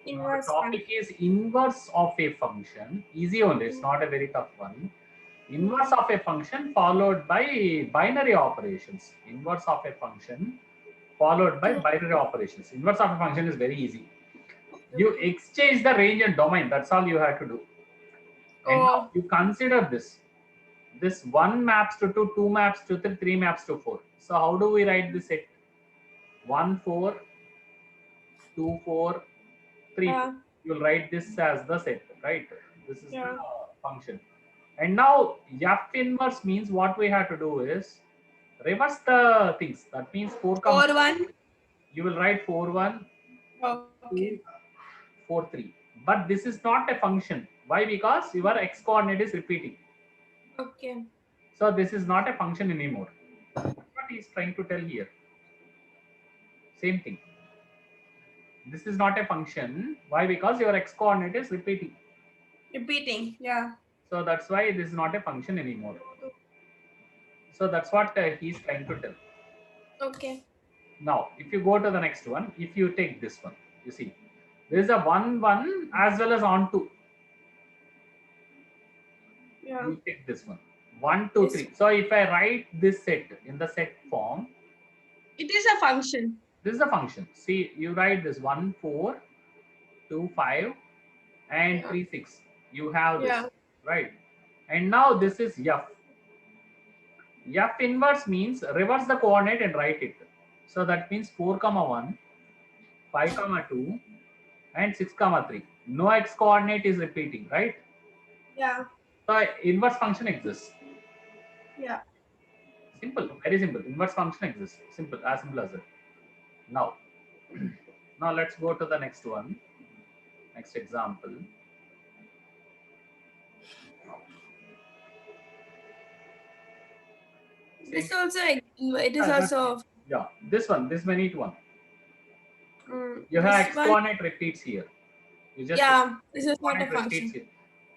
Now the Inverse topic function. is inverse of a function. Easy only, it's not a very tough one. Inverse Mm. of a function followed by binary operations. Inverse of a function followed by Mm. binary operations. Inverse of a function is very easy. You Okay. exchange the range and domain. That's all you have to do. And now Oh, you consider this. This 1 maps to 2, 2 maps to 3, 3 maps to 4. So how do we write this set? 1, 4, 2, 4, 3, 4. yeah, You'll write this as the set, right? This is the yeah. function. And now F inverse means what we have to do is reverse the things. That means 4 comma 4-1. you will write 4 1 Okay. 2 4 3. But this is not a function. Why? Because your x coordinate is repeating. Okay. So this is not a function anymore. What he is trying to tell here. Same thing. This is not a function. Why? Because your x coordinate is repeating. Repeating. Yeah. So that's why this is not a function anymore. So that's what he's trying to tell. Okay. Now, if you go to the next one, if you take this one, you see, there is a 1 1 as well as on 2. Yeah. You take this one. 1 2 This 3. So if I write this set in the set form, it is a function. this is a function. See, you write this 1 4 2 5 and Yeah. 3 6. You have Yeah. this, right? And now this is F. F inverse means reverse the coordinate and write it. So that means 4 comma 1, 5 comma 2, and 6 comma 3. No x coordinate is repeating, right? Yeah. So inverse function exists. Yeah. Simple, very simple. Inverse function exists. Simple, as simple as that. Now, now let's go to the next one. Next example. Same. This also it is That's it. also Yeah, this one, this minute one. You have this x one. coordinate repeats here. You just x Yeah. This is not a coordinate repeats function.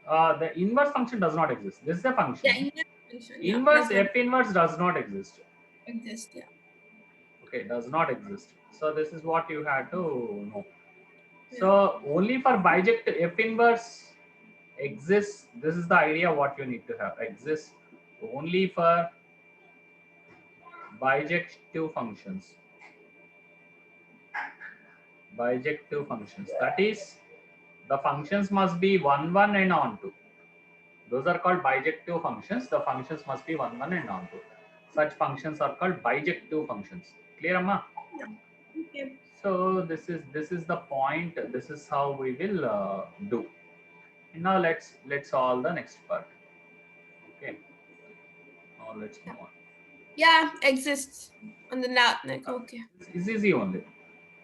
here. The inverse function does not exist. This is a Yeah. function. Inverse function. Yeah. Inverse That's not f inverse does not exist. exist. Yeah. Okay, does not exist. So this is what you have to know. Yeah. So only for bijective f inverse exists. This is the idea what you need to have. Exists only for bijective functions. Bijective functions. That is, the functions must be 1 1 and onto. Those are called bijective functions. The functions must be 1 1 and onto. Such functions are called bijective functions. Clear, Amma? Yeah. Okay. So this is the point. This is how we will do. Now let's solve the next part. Okay. Now let's Yeah. move on. Yeah. Exists on the neck. Okay. It's easy only.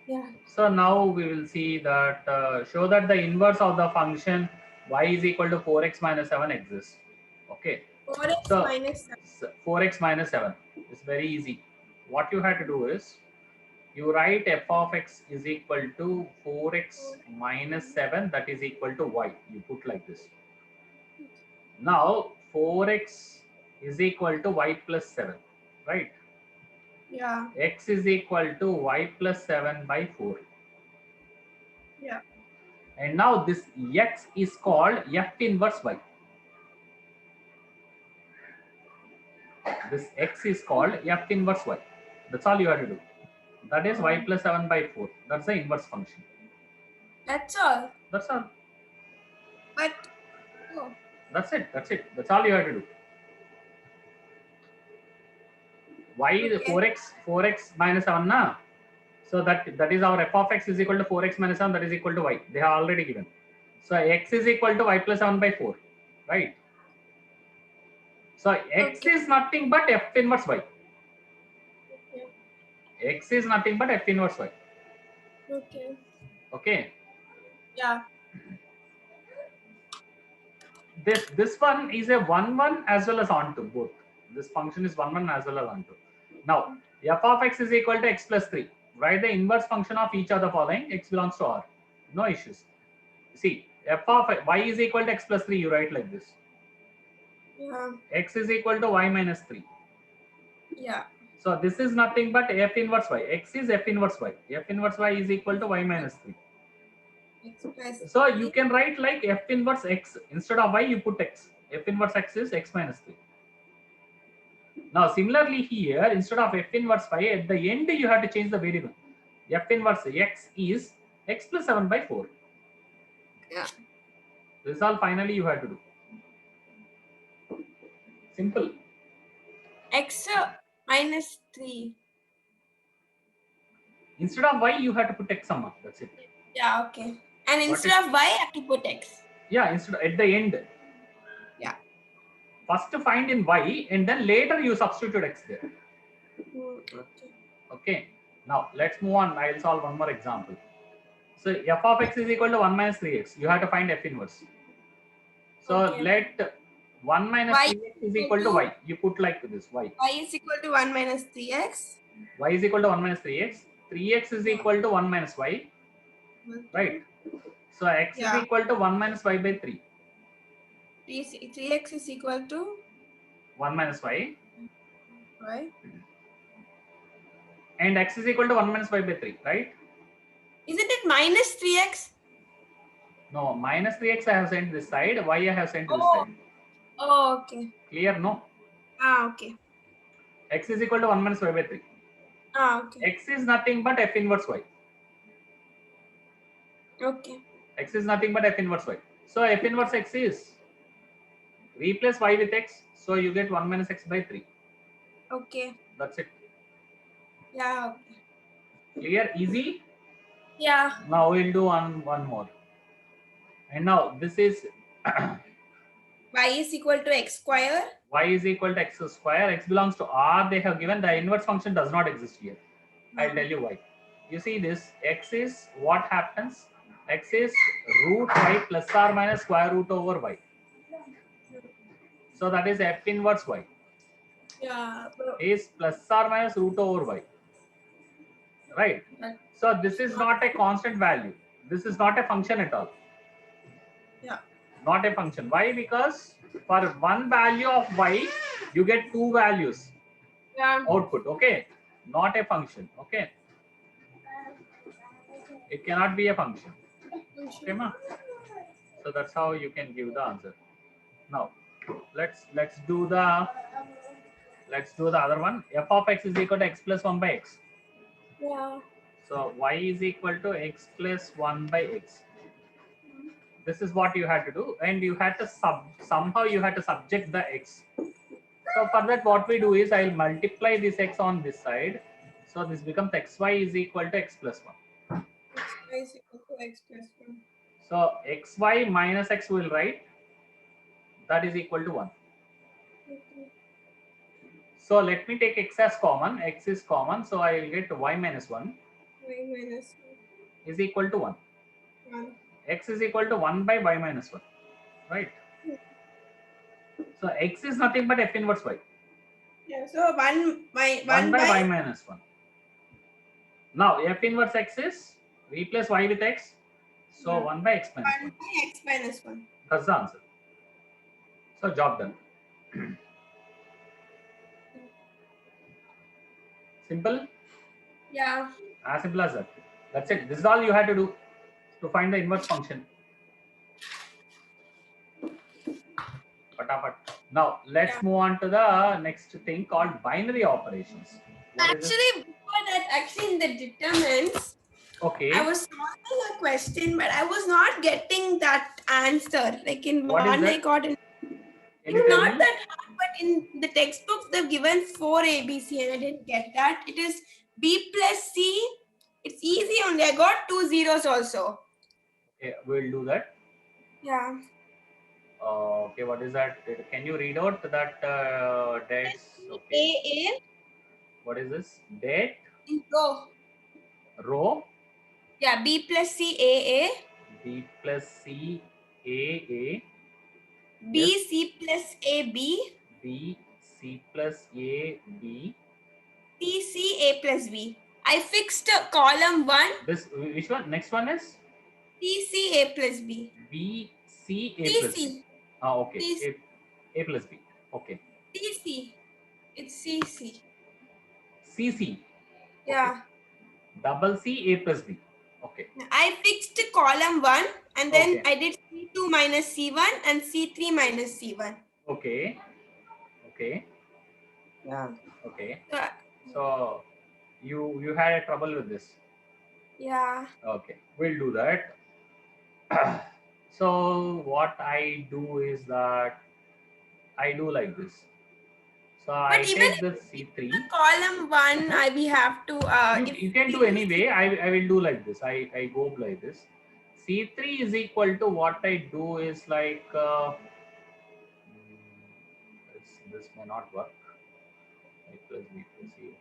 Yeah. So now we will see that show that the inverse of the function y is equal to 4x minus 7 exists. Okay. 4x So minus 4x minus 7 is very easy. What you have to do is you write f of x is equal to 4x 7. minus 7, that is equal to y. You put like this. Now 4x is equal to y plus 7, right? Yeah. X is equal to y plus 7 by 4. Yeah. And now this x is called f inverse y. This x is called f inverse y. That's all you have to do. That is y plus 7 by 4. That's the inverse function. That's all. That's all. But oh, That's it. That's it. That's all you have to do. Y is okay. 4x minus 7 na. So that is our f of x is equal to 4x minus 7, that is equal to y. They have already given. So x is equal to y plus 7 by 4. Right. So x Okay. is nothing but f inverse y. Okay. X is nothing but f inverse y. Okay. Okay. Yeah. This one is a 1 1 as well as onto both. This function is 1 1 as well as onto. Now f of x is equal to x plus 3. Write the inverse function of each of the following. X belongs to R. No issues. See, f of y is equal to x plus 3. You write like this. Yeah. X is equal to y minus 3. Yeah. So this is nothing but f inverse y. X is f inverse y. F inverse y is equal to y minus 3. X plus So you 3. can write like f inverse x instead of y. You put x. F inverse x is x minus 3. Now similarly here, instead of f inverse y, at the end you have to change the variable. F inverse x is x plus 7 by 4. Yeah. This is all finally you have to do. Simple. X minus 3. Instead of y, you have to put x summa. That's it. Yeah, okay. And What instead of y, I have to put X. Yeah, instead at the end. Yeah. First find in y and then later you substitute x there. Okay. Okay. Now let's move on. I'll solve one more example. So f of x is equal to 1 minus 3x. You have to find f inverse. So Okay. let 1 minus Y 3x is equal to y. You put like this y. Y is equal to 1 minus 3x. Y is equal to 1 minus 3x. 3x is equal to 1 minus y. Right. So x is Yeah. equal to 1 minus y by 3. 3x is equal to 1 minus y. y. And x is equal to 1 minus y by 3. Right. Isn't it minus 3x? No, minus 3x I have sent this side. Y I have sent this Oh. side. Oh, okay. Clear? No. Okay. X is equal to 1 minus y by 3. Okay. X is nothing but f inverse y. Okay. X is nothing but f inverse y. So f inverse x is replace y with x. So you get 1 minus x by 3. Okay. That's it. Yeah. Okay. Clear? Easy? Yeah. Now we'll do one more. And now this is Y is equal to x square. y is equal to x square. X belongs to R. They have given the inverse function does not exist here. I'll tell you why. You see this x is what happens? X is root y plus or minus square root over y. So that is f inverse y Yeah. is plus or minus root over y. Right. So this is not a constant value. This is not a function at all. Yeah. Not a function. Why? Because for one value of y, you get two values Yeah. output. Okay. Not a function. Okay. It cannot be a function. Okay, ma? So that's how you can give the answer. Now let's do the other one. F of x is equal to x plus 1 by x. Yeah. So y is equal to x plus 1 by x. This is what you had to do, and you had to somehow you had to subject the x. So for that, what we do is I'll multiply this x on this side. So this becomes xy is equal to x plus 1. Y is equal to x plus 1. So xy minus x will write, that is equal to 1. Okay. So let me take x as common. X is common, so I will get y minus 1 Y minus is equal to 1. 1. X is equal to 1 by y minus 1. Right. So x is nothing but f inverse y. Yeah. So 1 1 by by y minus 1. Now f inverse x is replace y with x. So 1 by x minus 1. 1 by x minus 1. That's the answer. So job done. Simple? Yeah. As simple as that. That's it. This is all you had to do to find the inverse function. Fatapat. Now let's move on to the next thing called binary operations. What is this? Actually, before that, actually in the determinants, Okay. I was solving a question, but I was not getting that answer. Like in What is one, I that? got in. Can you It's tell not me? that hard, but in the textbooks they've given 4 ABC, and I didn't get that. It is B plus C. It's easy only. I got 2 zeros also. Okay, we'll do that. Yeah. Okay, what is that? Can you read out that dates? Okay. A What is this? Date, in row. row, Yeah, B plus C A. B plus C, A, B yes. C plus A B. B, C plus A, B. C C A plus B. I fixed column 1. This, which one? Next one is C C A plus B. B, C, A C plus B. C. Ah, okay. C A plus B. Okay. C C. It's C C. C, C. Okay. Yeah. Double C, A plus B. Okay. I fixed column 1 and then Okay. I did C2 minus C1 and C3 minus C1. Okay. Okay. Yeah. Okay. So, So you had a trouble with this. yeah. Okay, we'll do that. So what I do is that I do like this. So But I even take if the we fix the C3. column 1, we have to, if You can we do use anyway. I will do like this. I go like this. C3 is equal to what I do is like this may not work. A plus B plus C.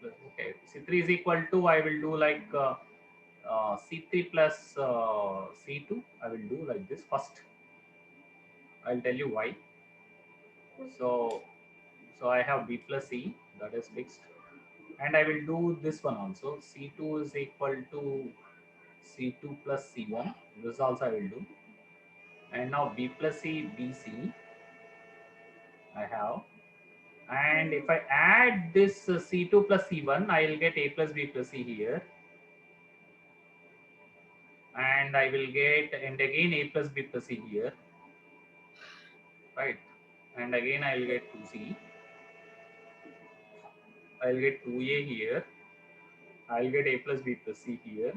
Okay. Okay. C3 is equal to I will do like C3 plus C2. I will do like this first. I'll tell you why. So I have B plus C, that is fixed, and I will do this one also. C2 is equal to C2 plus C1. This also I will do. And now B plus C, BC I have. And if I add this C2 plus C1, I will get A plus B plus C here. And I will get, and again A plus B plus C here. Right. And again I will get 2C. I will get 2A here. I will get A plus B plus C here.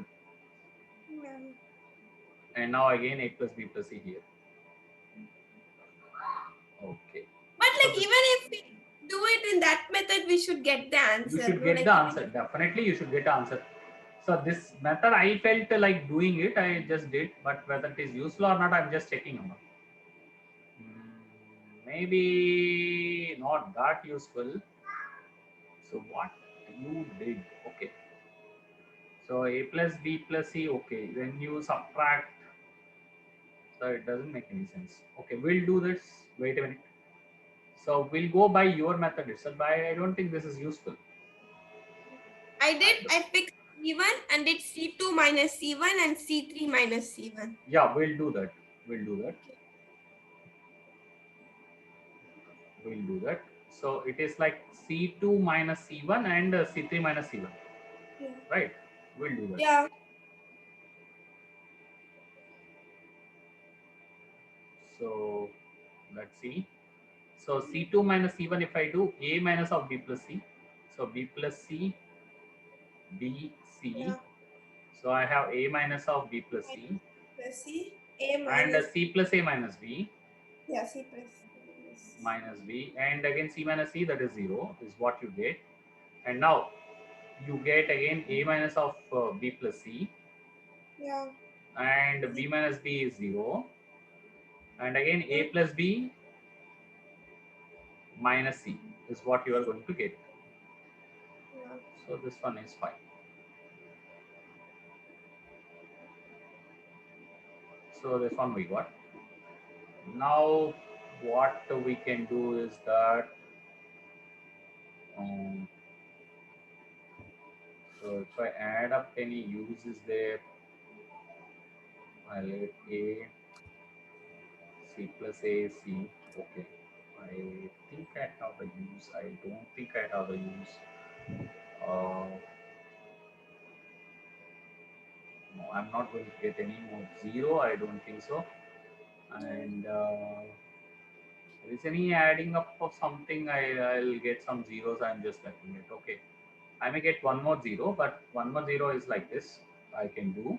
And now again A plus B plus C here. Okay. but So like even if we do it in that method, we should get the you answer. should No, get like the even answer. Definitely you should get the answer. So this method I felt like doing it. I just did, but whether it is useful or not, I'm just checking on. Maybe not that useful. So what you did? Okay. So A plus B plus C. Okay. When you subtract, so it doesn't make any sense. Okay, we'll do this. Wait a minute. So we'll go by your method itself. I don't think this is useful. I fixed C1 and did C2 minus C1 and C3 minus C1. Yeah, we'll do that. We'll do that. We'll do that. So it is like C2 minus C1 and C3 minus C1. Yeah. Right? We'll do that. Yeah. So let's see. So C2 minus C1, if I do A minus of B plus C. So B plus C, B, C. Yeah. So I have A minus of B plus C. Plus C, A And minus, C plus A minus B. yeah, C plus Minus B. And again C minus C, that is 0, is what you get. And now you get again A minus of B plus C. yeah. And B minus B is 0. And again A plus B minus C is what you are going to get. Yeah. So this one is fine. So this one we got. Now what we can do is that so if I add up any uses there, I'll get A, C plus A, C. Okay. I think I have a use. I don't think I have a use. Uh, no, I'm not going to get any more 0. I don't think so. And is any adding up of something? I'll get some zeros. I'm just letting it. Okay. I may get one more 0, but one more 0 is like this. I can do.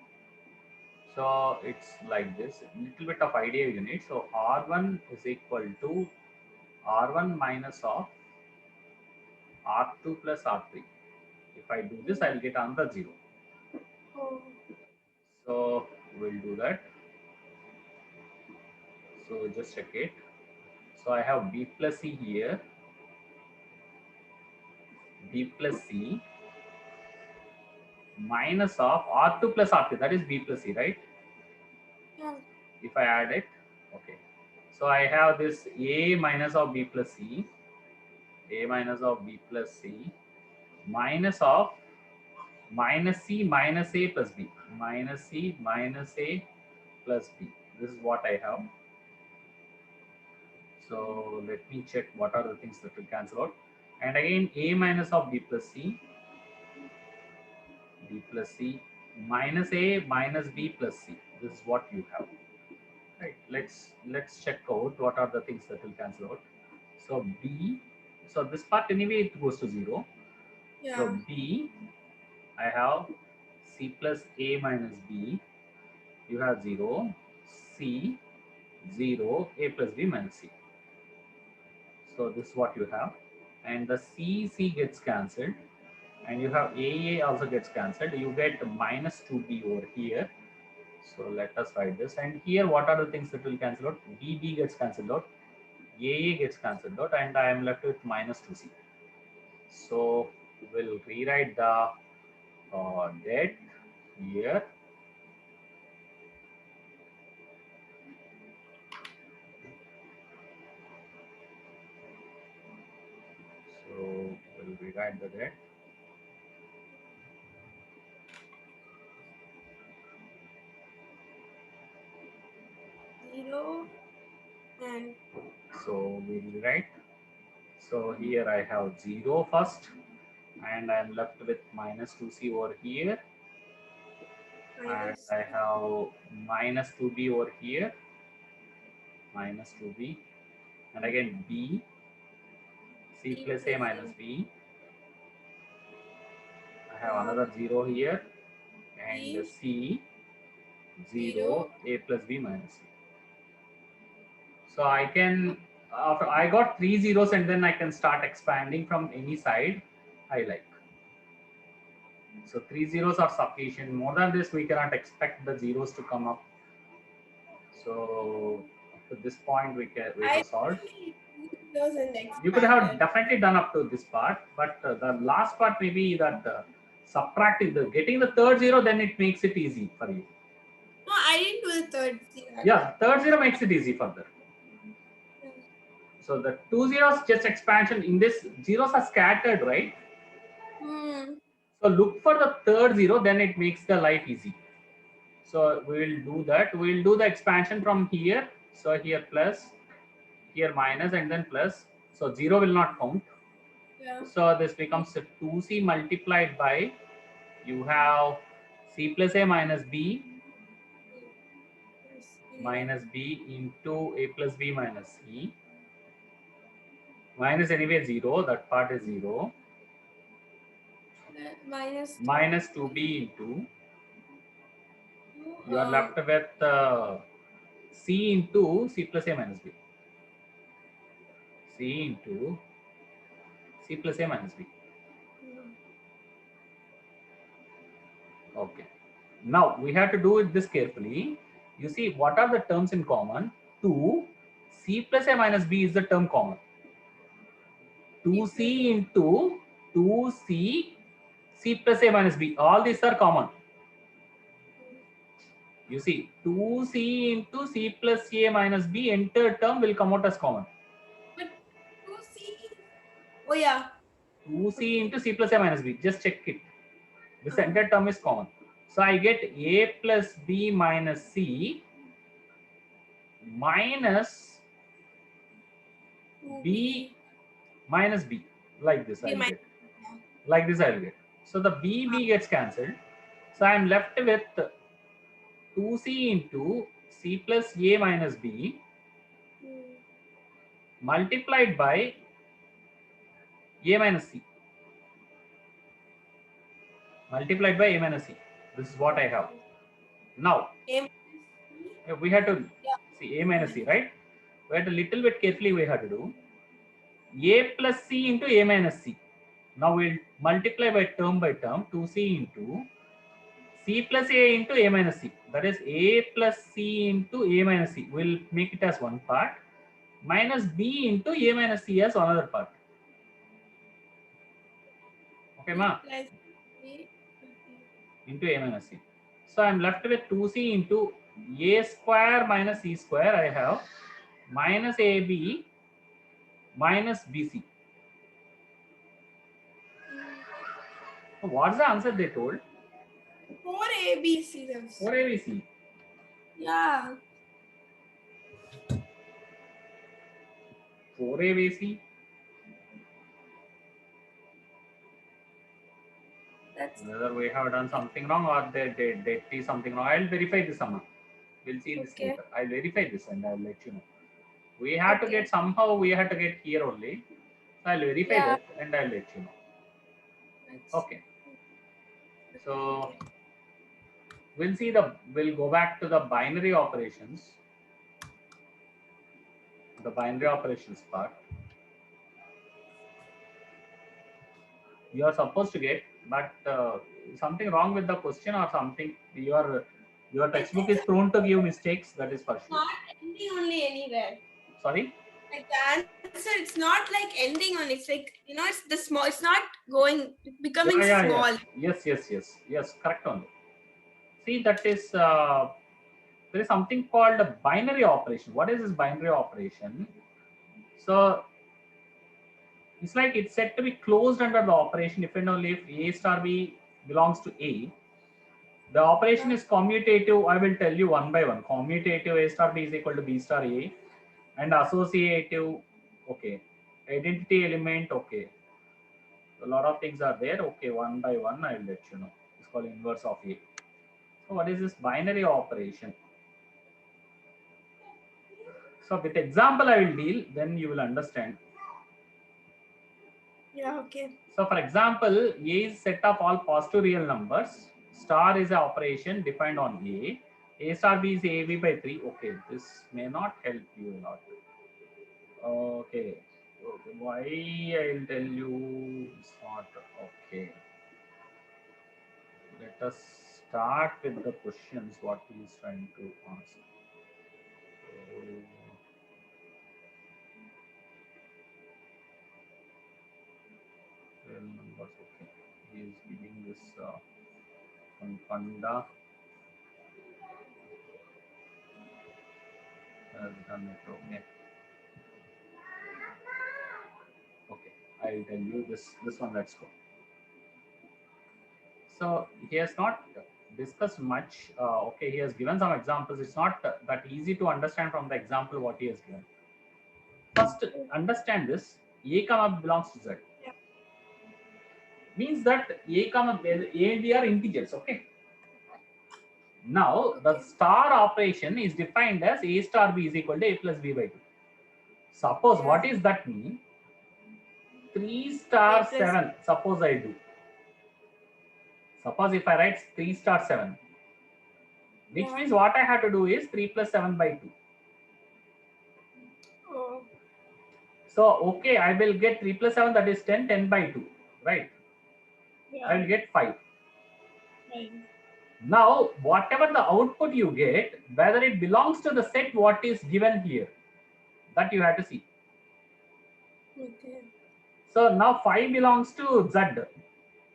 So it's like this. Little bit of idea you need. So R1 is equal to R1 minus of R2 plus R3. If I do this, I'll get another 0. Oh. So we'll do that. So just check it. So I have B plus C here, B plus C minus of R2 plus R3. That is B plus C, right? Yeah. If I add it, okay. So I have this A minus of B plus C, A minus of B plus C, minus of minus C minus A plus B, minus C minus A plus B. This is what I have. So let me check what are the things that will cancel out. And again, A minus of B plus C, B plus C minus A minus B plus C. This is what you have. Right. Let's check out what are the things that will cancel out. So B, so this part anyway it goes to 0. Yeah. So B, I have C plus A minus B. You have 0. C, 0. A plus B minus C. So this is what you have. And the C gets cancelled. And you have AA also gets cancelled. You get minus 2B over here. So let us write this. And here, what are the things that will cancel out? BB gets cancelled out. AA gets cancelled out. And I am left with minus 2C. So we'll rewrite the debt here. So we'll rewrite the debt. Zero and So we'll rewrite. So here I have 0 first. And I'm left with minus 2C over here. And minus. I have minus 2B over here. Minus 2B. And again B. C C plus A plus minus A. B. I have another 0 here. And B C 0 zero. A plus B minus C. So I can, after I got 3 zeros and then I can start expanding from any side I like. So 3 zeros are sufficient. More than this, we cannot expect the zeros to come up. So up to this point, we I have solved. those and You could have expanded. definitely done up to this part, but the last part maybe that subtracting the getting the third zero, then it makes it easy for you. No, I didn't do the third zero. Yeah, third zero makes it easy further. So the 2 zeros just expansion in this zeros are scattered, right? Hmm. So look for the third zero, then it makes the life easy. So we will do that. We will do the expansion from here. So here plus, here minus, and then plus. So 0 will not count. Yeah. So this becomes 2C multiplied by, you have C plus A minus B minus B into A plus B minus C. Minus anyway 0, that part is 0. Minus Minus 2B into, two, you are left with C into C plus A minus B. C into C plus A minus B. Okay. Now we have to do it this carefully. You see, what are the terms in common? 2 C plus A minus B is the term common. 2C into 2C C plus A minus B. All these are common. You see, 2C into C plus A minus B entire term will come out as common. But 2C. Oh yeah. 2C into C plus A minus B. Just check it. This entire term is common. So I get A plus B minus C minus B minus B. Like this I'll get. Like this I'll get. So the B gets cancelled. So I'm left with 2C into C plus A minus B multiplied by A minus C. Multiplied by A minus C. This is what I have. Now, we have to see A minus C, right? We have to little bit carefully we have to do A plus C into A minus C. Now we'll multiply by term 2C into C plus A into A minus C. That is A plus C into A minus C. We'll make it as one part minus B into A minus C as another part. Okay, ma? Into A minus C. So I'm left with 2C into A square minus C square. I have minus AB minus BC. So what's the answer they told? 4 ABC. 4 ABC. Yeah. 4 ABC. That's Whether we have done something wrong or they see something wrong. I'll verify this, Amma. We'll see this okay. later. I'll verify this and I'll let you know. We had to Okay. get somehow we had to get here only. So I'll verify Yeah. that and I'll let you know. That's Okay. So okay. we'll go back to the binary operations. The binary operations part. You are supposed to get, but something wrong with the question or something. Your textbook is prone to give mistakes. That is for sure. Not ending only anywhere. Sorry. Like the answer, it's not like ending on. It's like it's the small. It's not going becoming Yeah. small. Yes. Correct only. See, that is there is something called a binary operation. What is this binary operation? So it's like it's said to be closed under the operation if and only if A star B belongs to A. The operation is commutative. I will tell you one by one. Commutative A star B is equal to B star A, and associative. Okay, identity element. Okay, a lot of things are there. Okay, one by one I will let you know. It's called inverse of A. So what is this binary operation? So with example I will deal, then you will understand. Yeah. Okay. So for example, A is set of all positive real numbers. Star is an operation defined on A. A star B is AB by 3. Okay, this may not help you a lot. Okay. Why I'll tell you it's not okay. Let us start with the questions what he is trying to ask. Real numbers. Okay. He is giving this Panda has done it. Okay. Okay. I'll tell you this one. Let's go. So he has not discussed much. Okay, he has given some examples. It's not that easy to understand from the example what he has given. First, understand this. A comma belongs to Z. Yeah. Means that A comma A and B are integers. Okay. Now the Okay. star operation is defined as A star B is equal to A plus B by 2. Suppose Yeah. what is that mean? 3 A star plus 7. Suppose I do. Suppose if I write 3 star 7, which Yeah. means what I have to do is 3 plus 7 by 2. Oh. So, okay, I will get 3 plus 7, that is 10, 10 by 2, right? Yeah. I will get 5. Right. Now, whatever the output you get, whether it belongs to the set what is given here, that you have to see. Okay. So, now 5 belongs to Z,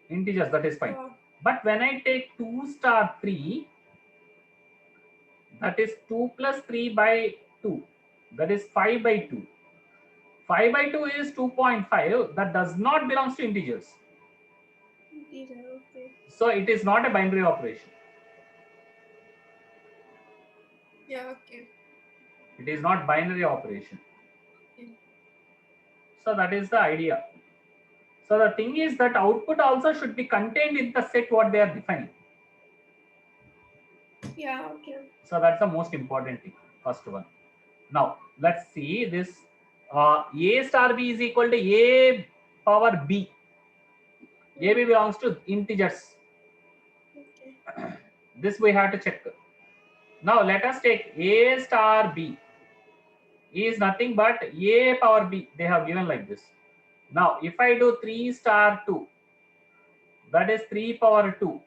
integers, that is fine. Yeah. But when I take 2 star 3, that is 2 plus 3 by 2, that is 5 by 2. 5 by 2 is 2.5, that does not belongs to integers. These are okay. So, it is not a binary operation. Yeah. Okay. It is not binary operation. Okay. So that is the idea. So the thing is that output also should be contained in the set what they are defining. Yeah. Okay. So that's the most important thing, first one. Now let's see this. A star B is equal to A power B. AB belongs to integers. Okay. This we have to check. Now let us take A star B is nothing but A power B. They have given like this. Now if I do 3 star 2, that is 3 power 2,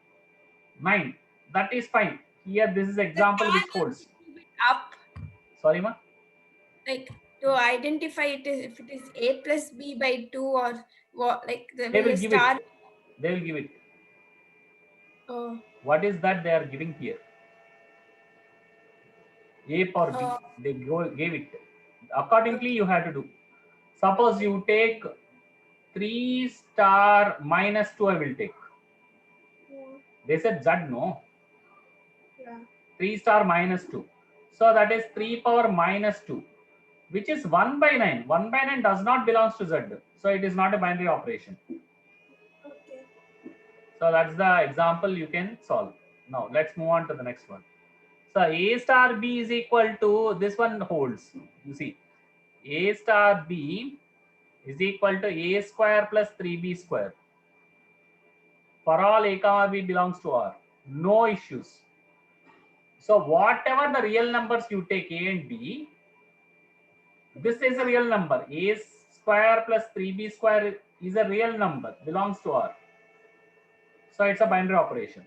9. That is fine. Here this is The example star which holds. move it up, Sorry, ma. like to identify it is if it is A plus B by 2 or what, like the They will will the give it. star. They will give it. Oh. What is that they are giving here? A power B. Oh. They gave it. Accordingly, Okay. you have to do. Suppose Okay. you take 3 star minus 2. I will take. Yeah. They said Z no. Yeah. 3 star minus 2. So that is 3 power minus 2, which is 1 by 9. 1 by 9 does not belongs to Z. So it is not a binary operation. Okay. So that's the example you can solve. Now let's move on to the next one. So A star B is equal to, this one holds. You see, A star B is equal to A square plus 3B square. For all A comma B belongs to R. No issues. So whatever the real numbers you take A and B, this is a real number. A square plus 3B square is a real number, belongs to R. So it's a binary operation.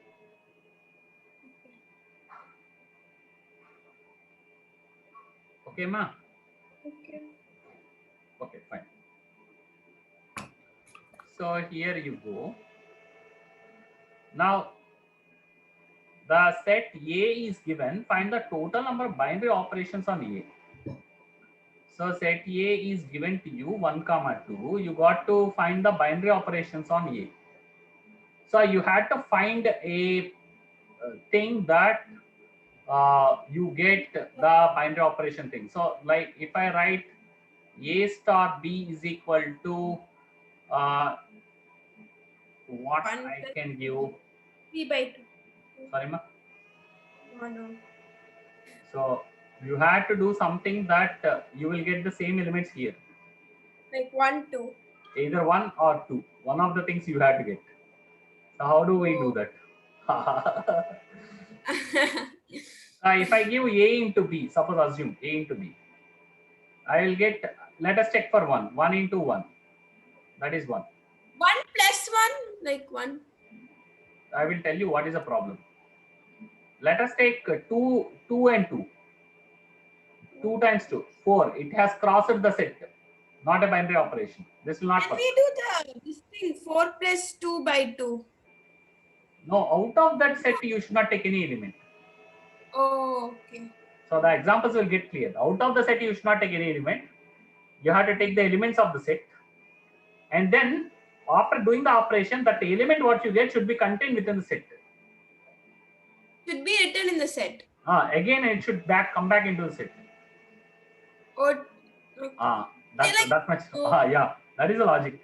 Okay, ma? Okay. Okay, fine. So here you go. Now, the set A is given. Find the total number of binary operations on A. So set A is given to you 1, 2. You got to find the binary operations on A. So you had to find a thing that you get the binary operation thing. So like if I write A star B is equal to what 1 I plus can give. 3/2. Sorry, ma. No, no. So you had to do something that you will get the same elements here. Like 1, 2. Either 1 or 2. One of the things you had to get. So how do we do Oh. that? If I give A into B, suppose assume A into B, I will get, let us check for 1. 1 into 1. That is 1. 1 plus 1, like 1. I will tell you what is the problem. Let us take 2 and 2. 2 times 2, 4. It has crossed the set. Not a binary operation. This will not Can work. we do this thing 4 plus 2/2? No, out of that set, you should not take any element. Oh, okay. So the examples will get clear. Out of the set, you should not take any element. You have to take the elements of the set. And then after doing the operation, that element what you get should be contained within the set. Should be written in the set. Again, it should come back into the set. Or okay. That's like- much. Oh. Yeah, that is the logic.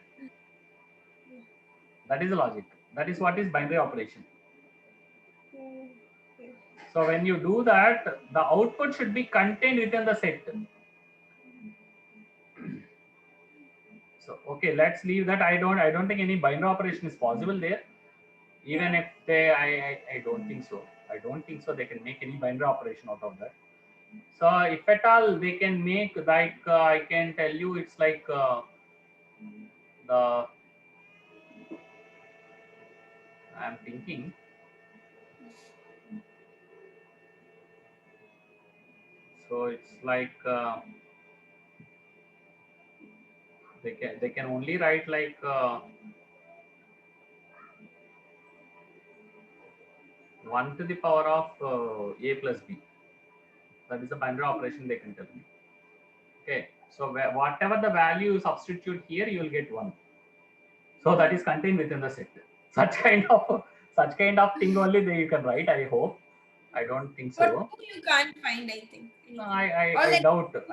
That is the logic. That is what is binary operation. Okay. So when you do that, the output should be contained within the set. So okay, let's leave that. I don't think any binary operation is possible there. Even if they, I don't think so. I don't think so. They can make any binary operation out of that. So if at all they can make, like I can tell you, it's like the. I'm thinking. So it's like they can only write like 1 to the power of a plus b. That is a binary operation they can tell me. Okay, so whatever the value you substitute here, you will get 1. So that is contained within the set. Such kind of thing only you can write. I hope. I don't think so. But you can't find, I think. No, I doubt. So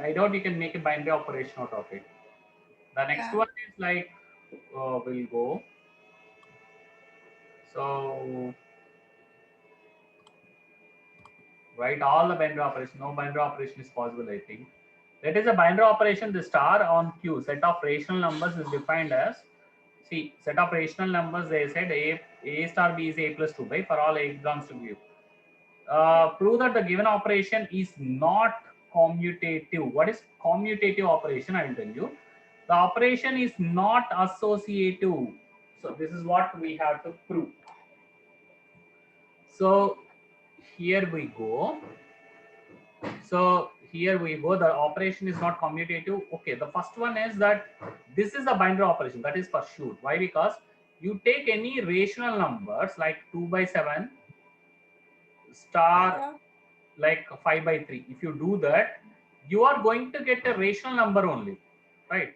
I doubt you can make a binary operation out of it. The next one is like we'll go. So write all the binary operation. No binary operation is possible, I think. That is a binary operation. The star on Q set of rational numbers is defined as, see, set of rational numbers. They said a star b is a plus 2 by for all a belongs to Q. Prove that the given operation is not commutative. What is commutative operation? I will tell you. The operation is not associative. So this is what we have to prove. So here we go. So here we go. The operation is not commutative. Okay, the first one is that this is a binary operation. That is for sure. Why? Because you take any rational numbers like 2/7 star like 5/3. If you do that, you are going to get a rational number only, right?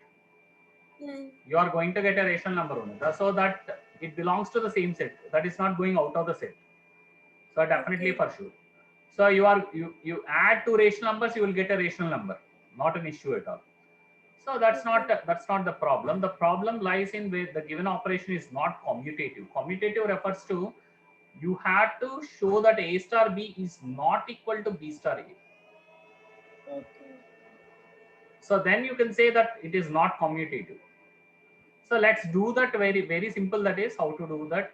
You are going to get a rational number only. So that it belongs to the same set. That is not going out of the set. So definitely for sure. So you add two rational numbers, you will get a rational number. Not an issue at all. So that's not the problem. The problem lies in where the given operation is not commutative. Commutative refers to you had to show that A star B is not equal to B star A. Okay. So then you can say that it is not commutative. So let's do that very simple. That is how to do that.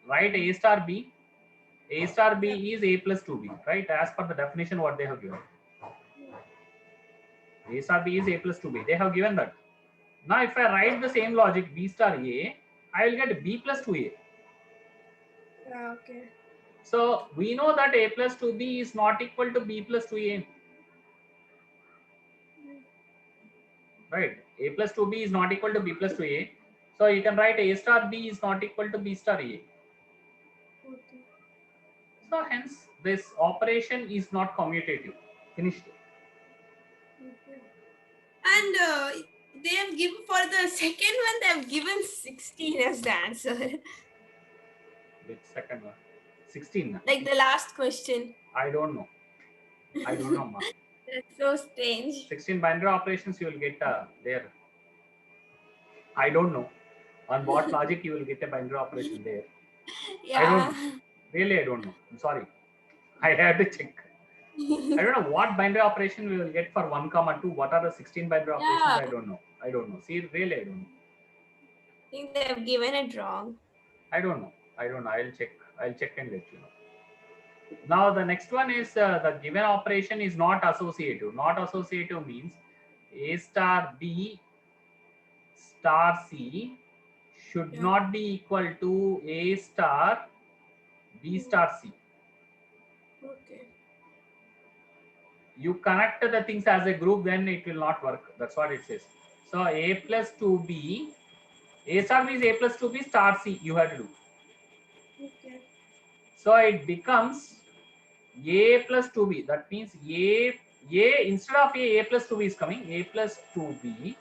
Write A star B. A star B is A plus 2B, right? As per the definition what they have given. A star B is A plus 2B. They have given that. Now if I write the same logic B star A, I will get B plus 2A. Yeah, okay. So we know that A plus 2B is not equal to B plus 2A. Right? A plus 2B is not equal to B plus 2A. So you can write A star B is not equal to B star A. Okay. So hence this operation is not commutative. Finished. Okay. And they have given for the second one, they have given 16 as the answer. Which second one? 16. Like the last question. I don't know. I don't know, ma. That's so strange. 16 binary operations you will get there. I don't know on what logic you will get a binary operation there. I don't Yeah. know. Really, I don't know. I'm sorry. I had to check. I don't know what binary operation we will get for 1 comma 2. What are the 16 binary operations? Yeah. I don't know. I don't know. See, really, I don't know. I think they have given it wrong. I don't know. I don't know. I'll check. I'll check and let you know. Now the next one is the given operation is not associative. Not associative means A star B star C should Yeah. not be equal to A star B star C. Okay. You connect the things as a group, then it will not work. That's what it says. So A plus 2B, A star B is A plus 2B star C you have to do. Okay. So it becomes A plus 2B. That means A instead of A plus 2B is coming. A plus 2B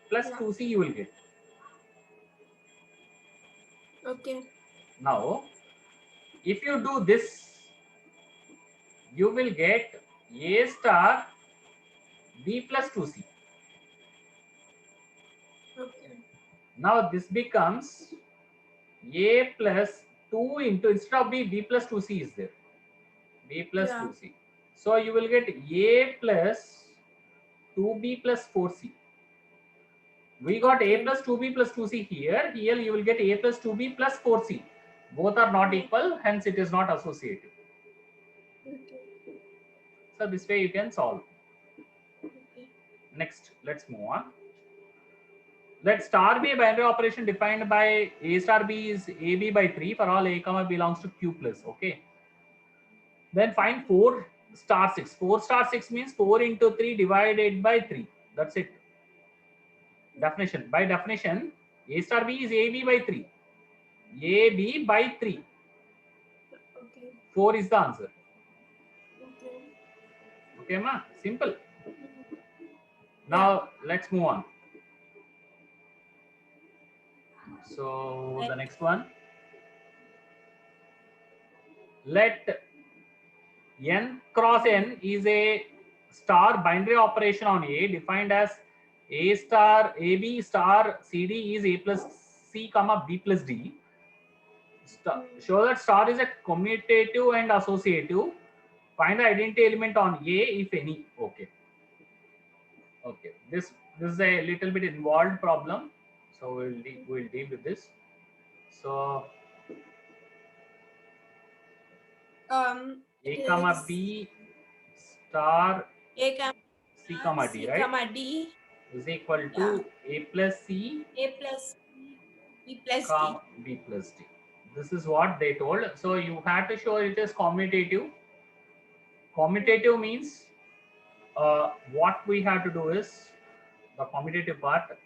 plus Yeah. 2C you will get. Okay. Now, if you do this, you will get A star B plus 2C. Okay. Now this becomes A plus 2 into, instead of B plus 2C is there. B plus Yeah. 2C. So you will get A plus 2B plus 4C. We got A Okay. plus 2B plus 2C here. Here you will get A plus 2B plus 4C. Both are not equal, hence it is not associative. Okay. So this way you can solve. Okay. Next, let's move on. Let star be a binary operation defined by A star B is AB by 3 for all A comma belongs to Q plus. Okay. Then find 4 star 6. 4 star 6 means 4 into 3 divided by 3. That's it. Definition. By definition, A star B is AB by 3. AB by 3. Okay. 4 is the answer. Okay. Okay, ma? Simple. Yeah. Now, let's move on. So, the next one. Let n cross n is a star binary operation on A defined as A star AB star CD is A plus C comma B plus D. Show that star is a commutative and associative. Find the identity element on A if any. Okay. Okay. This is a little bit involved problem. So we'll deal with this. So A It comma is B star A comma C comma D, C right? comma D. Is equal Yeah. to A plus C A plus B plus comma D. B plus D. This is what they told. So you have to show it is commutative. Commutative means what we have to do is the commutative part.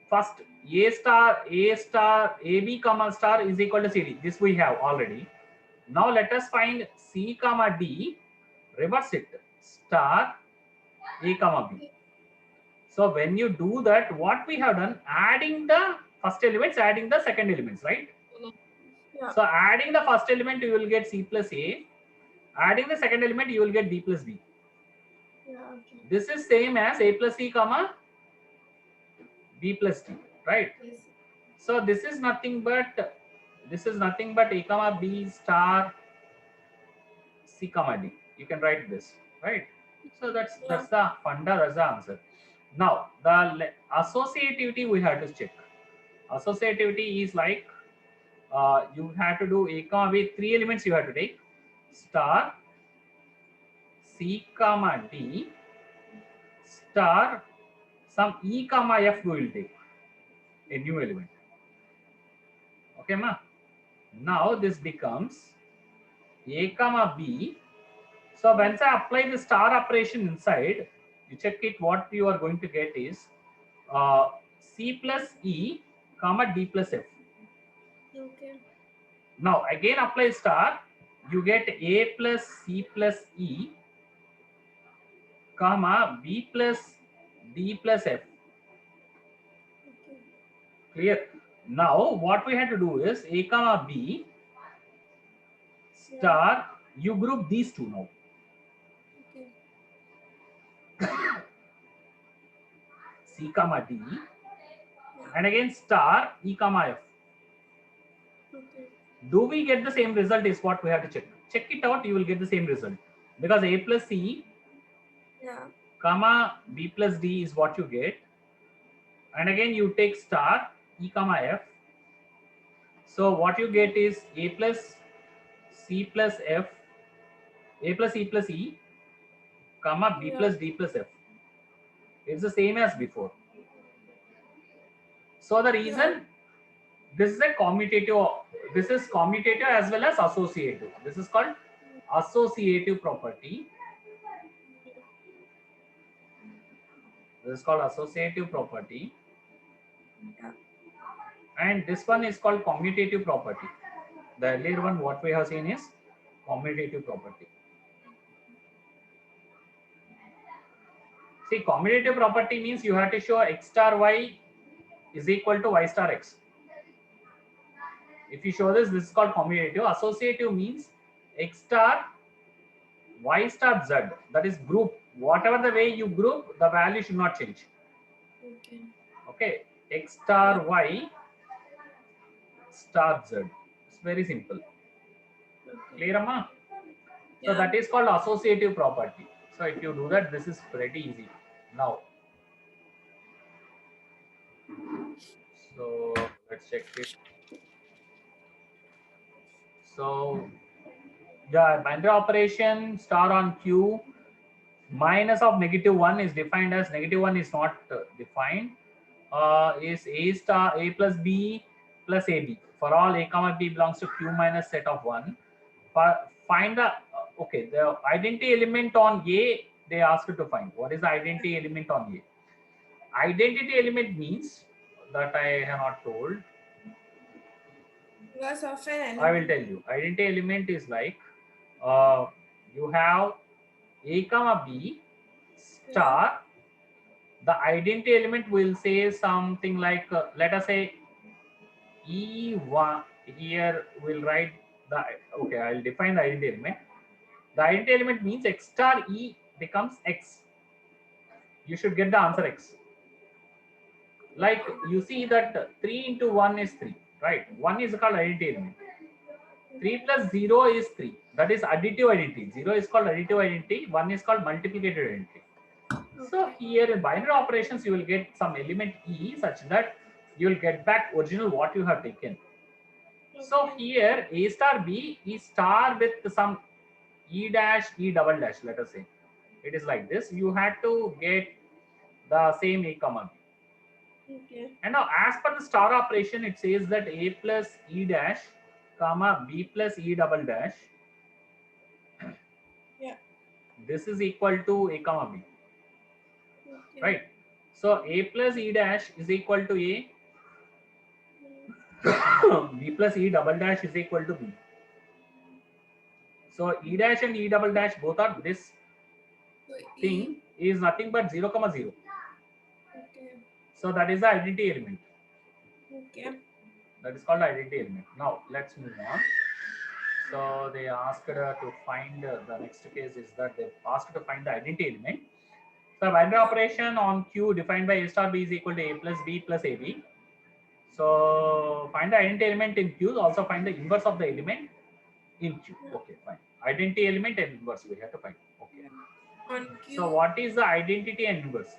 First, A star, AB comma star is equal to CD. This we have already. Now let us find C comma D. Reverse it. Star A comma B. So when you do that, what we have done, adding the first elements, adding the second elements, right? Yeah. So adding the first element, you will get C plus A. Adding the second element, you will get D plus D. Yeah. Okay. This is same as A plus C comma B plus D, right? Yes. So this is nothing but A comma B star C comma D. You can write this, right? So that's Yeah. the funda, that's the answer. Now the associativity we have to check. Associativity is like you have to do A comma B, three elements you have to take, star C comma D star some E comma F we will take a new element. Okay, ma? Now this becomes A comma B. So once I apply the star operation inside, you check it, what you are going to get is C plus E comma D plus F. Okay. Now again apply star, you get A plus C plus E comma B plus D plus F. Okay. Clear? Now what we had to do is A comma B Yeah. star, you group these two now. Okay. C comma D Yeah. and again star E comma F. Okay. Do we get the same result is what we have to check. Check it out, you will get the same result. Because A plus C Yeah. comma B plus D is what you get. And again you take star E comma F. So what you get is A plus C plus F, A plus E plus E comma B Yeah. plus D plus F. It's the same as before. So the Yeah. reason this is a commutative, this is commutative as well as associative. This is called associative property. This is called associative property. Yeah. And this one is called commutative property. The earlier one what we have seen is commutative property. See, commutative property means you have to show x star y is equal to y star x. If you show this is called commutative. Associative means x star y star z, that is group. Whatever the way you group, the value should not change. Okay. Okay, x Yeah. star y star z. It's very simple. Okay. Clear, Amma? So Yeah. that is called associative property. So if you do that, this is pretty easy. Now, so let's check it. So the binary operation star on Q minus of -1 is defined as -1 is not defined. Is A star A plus B plus AB for all A comma B belongs to Q minus set of 1. Find the okay, the identity element on A they asked you to find. What is the identity element on A? Identity element means that I have not told. Because of an I will element. tell you. Identity element is like uh, you have A comma B Yeah. star. The identity element will say something like let us say E1. Here we'll write the okay. I'll define the identity element. The identity element means x star E becomes x. You should get the answer x. Like you see that 3 into 1 is 3, right? 1 is called identity element. 3 plus 0 is 3. That is additive identity. 0 is called additive identity. 1 is called multiplicative identity. So Okay. here in binary operations, you will get some element E such that you will get back original what you have taken. So Okay. here A star B is star with some E dash, E double dash, let us say. It is like this. You had to get the same A comma B. Okay. And now as per the star operation, it says that A plus E dash comma B plus E double dash. Yeah. This is equal to A comma B, Okay. right? So A plus E dash is equal to A, B plus E double dash is equal to B. So E dash and E double dash both are this So E. thing is nothing but 0 comma 0. Okay. So that is the identity element. Okay. That is called identity element. Now let's move on. So they asked to find the next case is that they asked to find the identity element. So binary operation on Q defined by A star B is equal to A plus B plus AB. So find the identity element in Q. Also find the inverse of the element in Q. Okay, fine. Identity element and inverse we have to find. Okay. On Q. So what is the identity and inverse?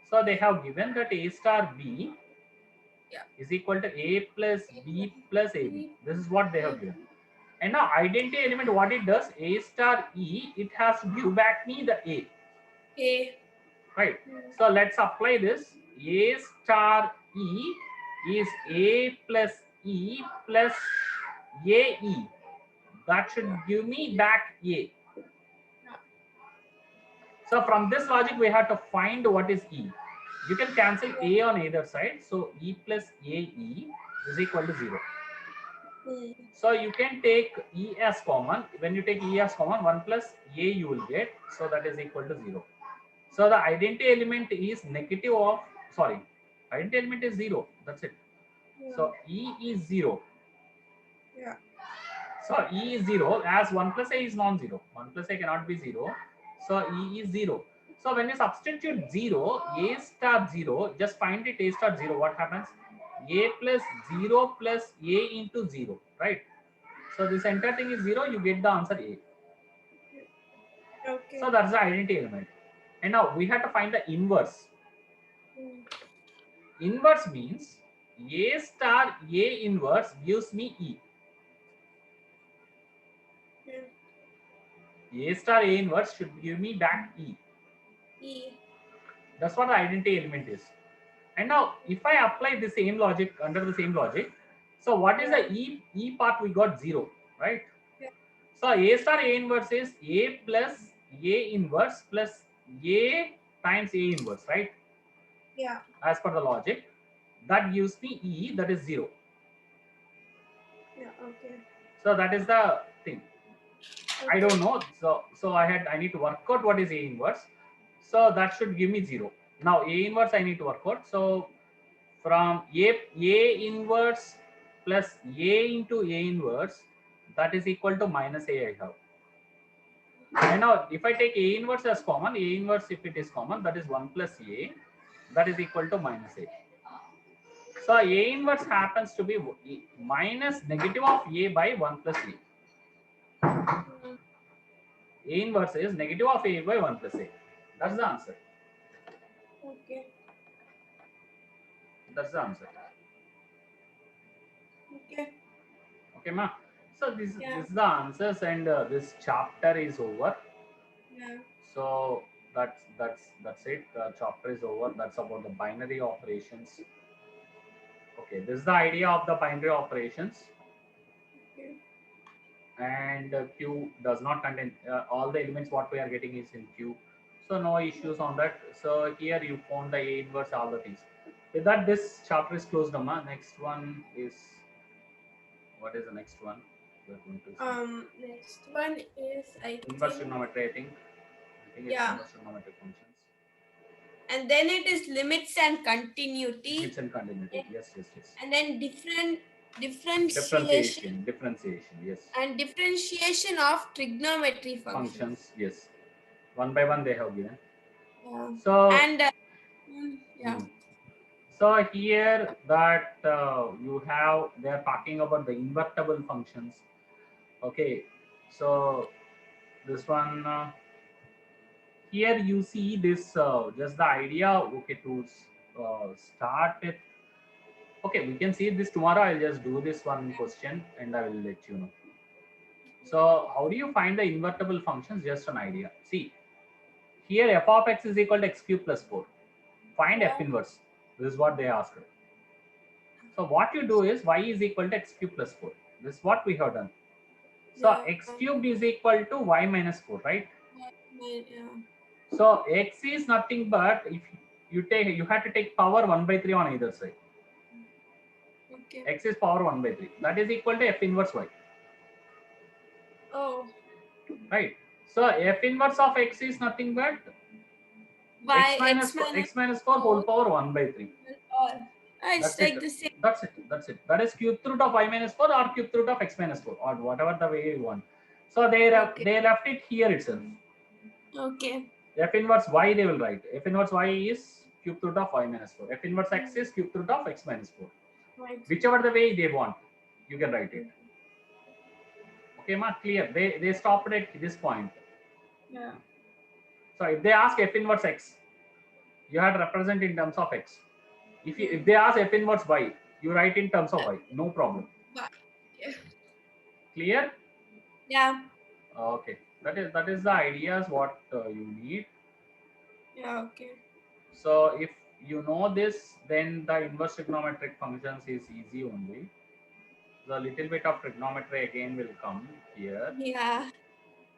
So they have given that A star B is equal to A plus B plus AB. This is what they have given. And now identity element, what it does, A star E, it has to give back me the A. A. Right. So let's apply this. A star E is A plus E plus AE. That should give me back A. So from this logic, we have to find what is E. You can cancel A on either side. So E plus AE is equal to 0. So you can take E as common. When you take E as common, 1 plus A you will get. So that is equal to 0. So the identity element is negative of, sorry, identity element is 0. That's it. So E is 0. Yeah. So E is 0 as 1 plus A is non-zero. 1 plus A cannot be 0. So E is 0. So when you substitute 0, A star 0, just find it A star 0. What happens? A plus 0 plus A into 0, right? So this entire thing is 0, you get the answer A. Okay. So that's the identity element. And now we have to find the inverse. Inverse means A star A inverse gives me E. A star A inverse should give me back E. E. That's what the identity element is. And now if I apply the same logic under the same logic, so what is the E part? We got 0, right? Yeah. So A star A inverse is A plus A inverse plus A times A inverse, right? Yeah. As per the logic, that gives me E, that is 0. Yeah. Okay. So that is the thing. I don't know. So I need to work out what is A inverse. So that should give me 0. Now A inverse I need to work out. So from A inverse plus A into A inverse, that is equal to minus A I have. And now if I take A inverse as common, A inverse if it is common, that is 1 plus A, that is equal to minus A. So A inverse happens to be minus negative of A by 1 plus A. A inverse is negative of A by 1 plus A. That's the answer. Okay. That's the answer. Okay. Okay, ma. So this is the answers, and this chapter is over. Yeah. So that's it. The chapter is over. That's about the binary operations. Okay, this is the idea of the binary operations. Okay. And Q does not contain all the elements. What we are getting is in Q. So no issues on that. So here you found the A inverse, all the things. With that, this chapter is closed. Amma. Next one is, what is the next one? We're going to see. Next one is Inverse trigonometry. I think it's inverse trigonometric functions. And then it is limits and continuity. Limits and continuity. Yes. And then differentiation. Differentiation. Yes. And differentiation of trigonometry functions. Yes. One by one they have given. Yeah. So and So here that you have, they are talking about the invertible functions. Okay, so this one here you see this just the idea. Okay, to start it. Okay, we can see this tomorrow. I'll just do this one question and I will let you know. So how do you find the invertible functions? Just an idea. See, here f of x is equal to x cube plus 4. Find f inverse. This is what they asked. So what you do is y is equal to x cube plus 4. This is what we have done. So x cubed is equal to y minus 4, right? So x is nothing but, if you have to take power 1 by 3 on either side. Okay. X is power 1 by 3. That is equal to f inverse y. Oh. Right. So f inverse of x is nothing but y x minus 4 whole power 1 by 3. It's like the same. That's it. That is cube root of y minus 4 or cube root of x minus 4 or whatever the way you want. So they left it here itself. Okay. F inverse y they will write. F inverse y is cube root of y minus 4. F inverse x is cube root of x minus 4. Right. Whichever the way they want, you can write it. Okay, ma, clear. They stopped at this point. Yeah. So if they ask F inverse x, you had to represent in terms of x. If they ask F inverse y, you write in terms of y. No problem. Yeah. Clear? Yeah. Okay. That is the ideas what you need. Yeah. Okay. So if you know this, then the inverse trigonometric functions is easy only. The little bit of trigonometry again will come here. Yeah.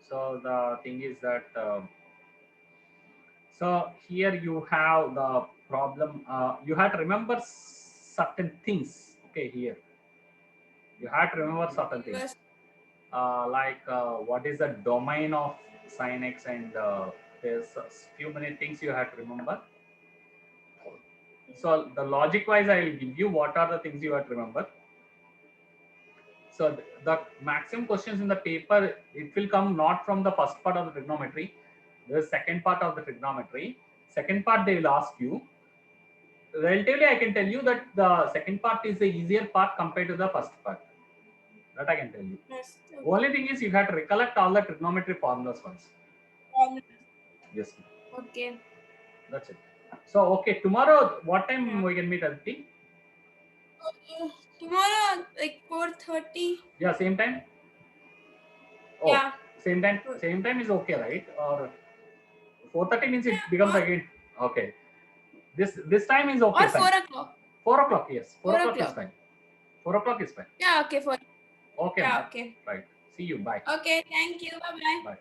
So the thing is that so here you have the problem. You have to remember certain things. Okay, here you have to remember certain things. Yes. Like what is the domain of sin x, and there's a few many things you have to remember. So the logic wise, I will give you what are the things you have to remember. So the maximum questions in the paper, it will come not from the first part of the trigonometry, the second part of the trigonometry. Second part they will ask you. Relatively, I can tell you that the second part is the easier part compared to the first part. That I can tell you. Yes. Only thing is you have to recollect all the trigonometry formulas once. Yes, Okay. that's it. So okay, tomorrow what time Yeah. we can meet, Aditi? Tomorrow, like 4:30. Yeah, same time. Oh, Yeah. same time. Same time is okay, right? Or 4:30 means it becomes again okay. This time is okay. Or 4 Fine. o'clock. 4 o'clock. Yes, 4 4 o'clock is o'clock. fine. 4 o'clock is fine. Yeah. Okay. 4. Okay, Yeah. ma'am. Okay. Right. See you. Bye. Okay. Thank you. Bye bye. Bye.